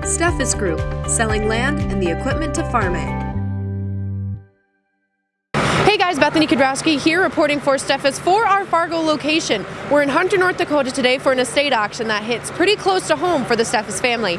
Steffes Group, selling land and the equipment to farm it. Hey guys, Bethany Kudrowski here reporting for Steffes for our Fargo location. We're in Hunter, North Dakota today for an estate auction that hits pretty close to home for the Steffes family.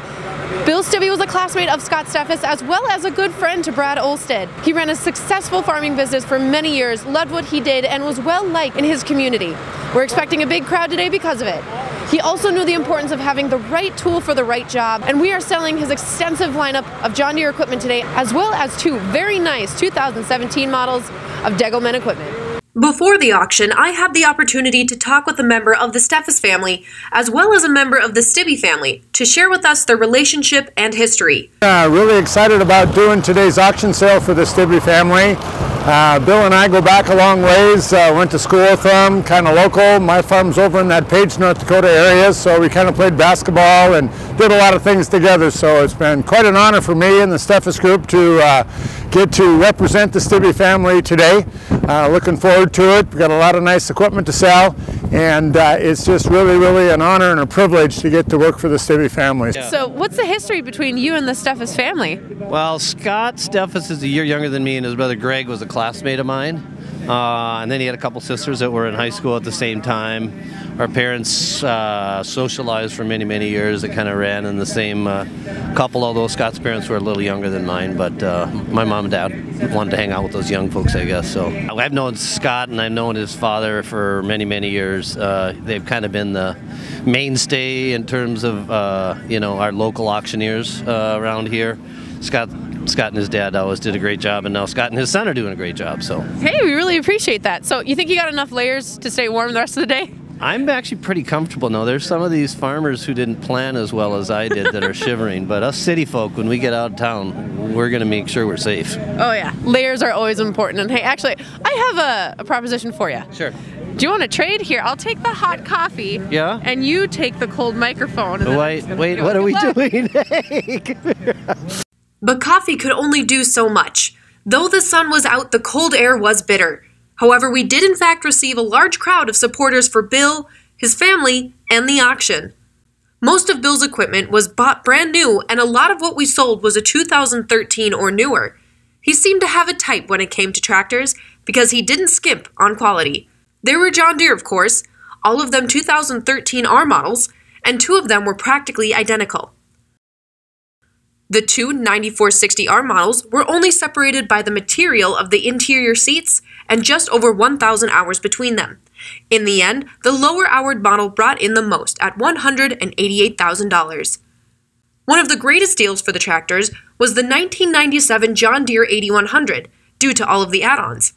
Bill Stibbe was a classmate of Scott Steffes as well as a good friend to Brad Olstead. He ran a successful farming business for many years, loved what he did, and was well liked in his community. We're expecting a big crowd today because of it. He also knew the importance of having the right tool for the right job, and we are selling his extensive lineup of John Deere equipment today, as well as two very nice 2017 models of Degelman equipment. Before the auction, I had the opportunity to talk with a member of the Steffes family, as well as a member of the Stibbe family, to share with us their relationship and history. Really excited about doing today's auction sale for the Stibbe family. Bill and I go back a long ways, went to school with them, kind of local. My farm's over in that Page, North Dakota area, so we kind of played basketball and did a lot of things together. So it's been quite an honor for me and the Steffes Group to get to represent the Stibbe family today. Looking forward to it. We've got a lot of nice equipment to sell, and it's just really an honor and a privilege to get to work for the Stibbe family. Yeah. So what's the history between you and the Steffes family? Well, Scott Steffes is a year younger than me, and his brother Greg was a classmate of mine. And then he had a couple sisters that were in high school at the same time. Our parents socialized for many years. They kind of ran in the same couple, although Scott's parents were a little younger than mine. But my mom and dad wanted to hang out with those young folks, I guess. So I've known Scott and I've known his father for many years. They've kind of been the mainstay in terms of our local auctioneers around here. Scott and his dad always did a great job, and now Scott and his son are doing a great job. So hey, we really appreciate that. So you think you got enough layers to stay warm the rest of the day? I'm actually pretty comfortable now. There's some of these farmers who didn't plan as well as I did that are shivering, but us city folk, when we get out of town, we're going to make sure we're safe. Oh yeah, layers are always important. And hey, actually, I have a proposition for you. Sure. Do you want to trade? Here, I'll take the hot coffee. Yeah. And you take the cold microphone. Wait, what are we doing? But coffee could only do so much. Though the sun was out, the cold air was bitter. However, we did in fact receive a large crowd of supporters for Bill, his family, and the auction. Most of Bill's equipment was bought brand new, and a lot of what we sold was a 2013 or newer. He seemed to have a type when it came to tractors, because he didn't skimp on quality. There were John Deere, of course, all of them 2013 R models, and two of them were practically identical. The two 9460R models were only separated by the material of the interior seats and just over 1,000 hours between them. In the end, the lower-houred model brought in the most at $188,000. One of the greatest deals for the tractors was the 1997 John Deere 8100, due to all of the add-ons.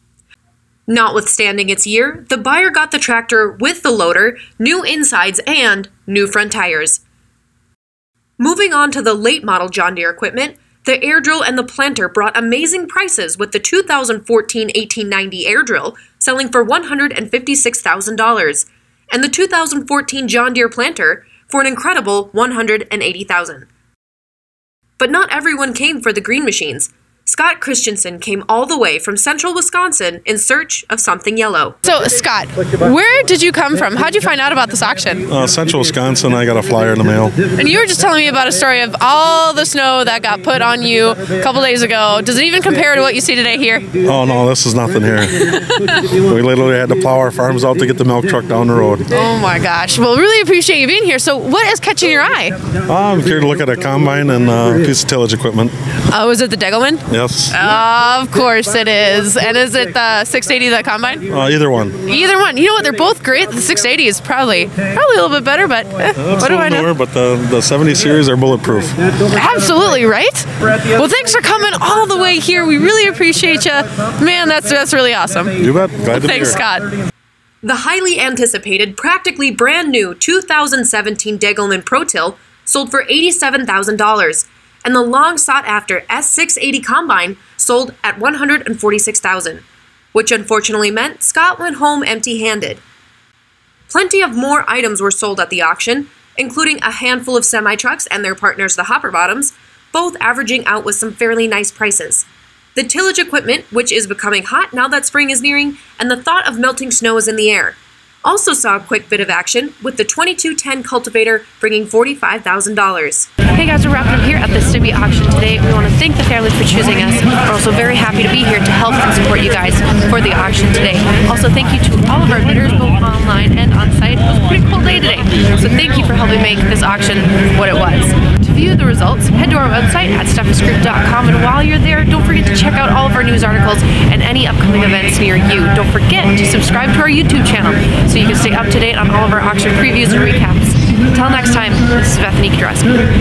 Notwithstanding its year, the buyer got the tractor with the loader, new insides, and new front tires. Moving on to the late model John Deere equipment, the air drill and the planter brought amazing prices, with the 2014 1890 air drill selling for $156,000 and the 2014 John Deere planter for an incredible $180,000. But not everyone came for the green machines. Scott Christensen came all the way from central Wisconsin in search of something yellow. So, Scott, where did you come from? How did you find out about this auction? Central Wisconsin. I got a flyer in the mail. And you were just telling me about a story of all the snow that got put on you a couple days ago. Does it even compare to what you see today here? Oh, no, this is nothing here. We literally had to plow our farms out to get the milk truck down the road. Oh, my gosh. Well, really appreciate you being here. So, what is catching your eye? I'm here to look at a combine and a piece of tillage equipment. Oh, is it the Degelman? Yes. Of course it is. And is it the 680, the combine? Either one. Either one. You know what? They're both great. The 680 is probably a little bit better, but what do I know? Newer, but the 70 series are bulletproof. Absolutely, right? Well, thanks for coming all the way here. We really appreciate you. Man, that's really awesome. You bet. Glad to be here. Thanks, Scott. The highly anticipated, practically brand new 2017 Degelman Pro Till sold for $87,000. And the long-sought-after S680 Combine sold at $146,000, which unfortunately meant Scott went home empty-handed. Plenty of more items were sold at the auction, including a handful of semi-trucks and their partners, the Hopper Bottoms, both averaging out with some fairly nice prices. The tillage equipment, which is becoming hot now that spring is nearing, and the thought of melting snow is in the air. also saw a quick bit of action with the 2210 cultivator bringing $45,000. Hey guys, we're wrapping up here at the Stibbe auction today. We want to thank the family for choosing us. We're also very happy to be here to help and support you guys for the auction today. Also, thank you to all of our bidders, both online and on site. It was a pretty cool day today, so thank you for helping make this auction what it was. To view the results, head to our website at steffesgroup.com, and while you're there, don't forget to check out all of our news articles and any upcoming events near you. Don't forget to subscribe to our YouTube channel so you can stay up to date on all of our auction previews and recaps. Until next time, this is Bethany Kudrowski.